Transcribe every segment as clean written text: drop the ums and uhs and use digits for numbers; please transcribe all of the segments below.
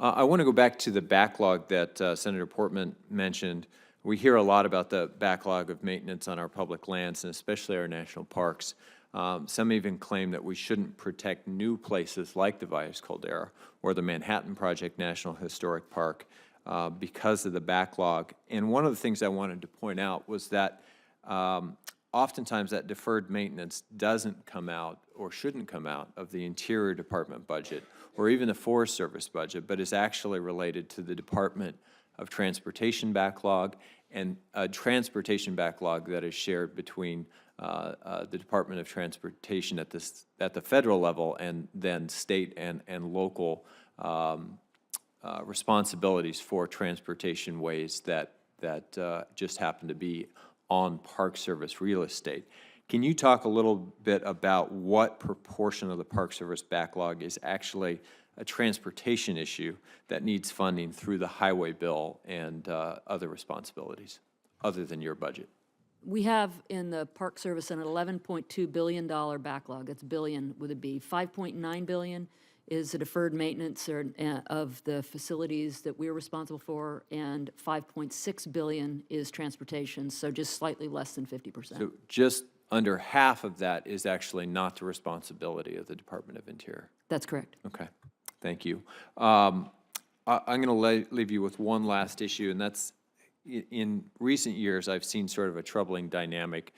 I want to go back to the backlog that Senator Portman mentioned. We hear a lot about the backlog of maintenance on our public lands, and especially our national parks. Some even claim that we shouldn't protect new places like the Valles Caldera or the Manhattan Project National Historic Park because of the backlog. And one of the things I wanted to point out was that oftentimes that deferred maintenance doesn't come out or shouldn't come out of the Interior Department budget or even the Forest Service budget, but is actually related to the Department of Transportation backlog, and a transportation backlog that is shared between the Department of Transportation at the federal level and then state and local responsibilities for transportation ways that just happen to be on Park Service real estate. Can you talk a little bit about what proportion of the Park Service backlog is actually a transportation issue that needs funding through the highway bill and other responsibilities other than your budget? We have in the Park Service an $11.2 billion backlog. That's billion with a B. $5.9 billion is the deferred maintenance of the facilities that we're responsible for, and $5.6 billion is transportation, so just slightly less than 50%. So just under half of that is actually not the responsibility of the Department of Interior. That's correct. Okay, thank you. I'm going to leave you with one last issue, and that's in recent years I've seen sort of a troubling dynamic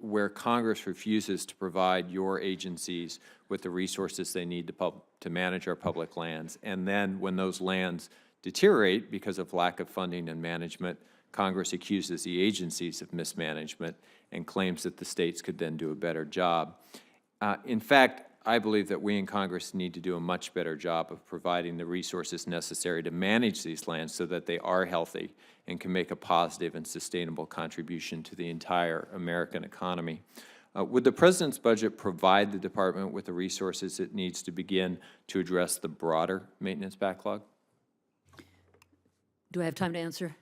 where Congress refuses to provide your agencies with the resources they need to manage our public lands. And then when those lands deteriorate because of lack of funding and management, Congress accuses the agencies of mismanagement and claims that the states could then do a better job. In fact, I believe that we in Congress need to do a much better job of providing the resources necessary to manage these lands so that they are healthy and can make a positive and sustainable contribution to the entire American economy. Would the President's budget provide the Department with the resources it needs to begin to address the broader maintenance backlog? Do I have time to answer?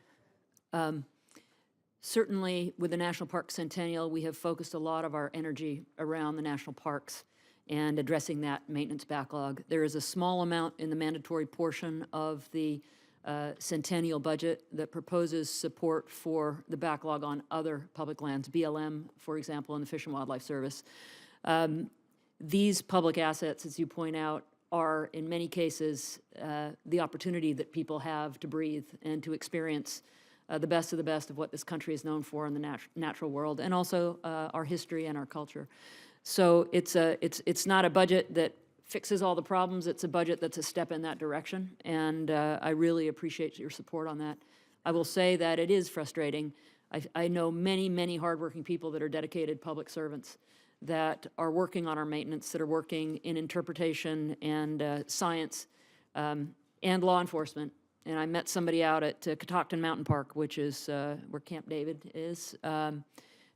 Certainly, with the National Park Centennial, we have focused a lot of our energy around the national parks and addressing that maintenance backlog. There is a small amount in the mandatory portion of the Centennial budget that proposes support for the backlog on other public lands, BLM, for example, and the Fish and Wildlife Service. These public assets, as you point out, are in many cases the opportunity that people have to breathe and to experience the best of what this country is known for in the natural world, and also our history and our culture. So it's not a budget that fixes all the problems. It's a budget that's a step in that direction, and I really appreciate your support on that. I will say that it is frustrating. I know many, many hardworking people that are dedicated public servants that are working on our maintenance, that are working in interpretation and science and law enforcement. And I met somebody out at Catoctin Mountain Park, which is where Camp David is,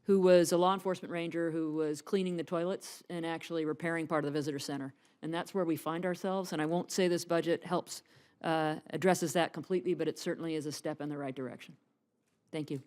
who was a law enforcement ranger who was cleaning the toilets and actually repairing part of the visitor center. And that's where we find ourselves. And I won't say this budget addresses that completely, but it certainly is a step in the right direction. Thank you.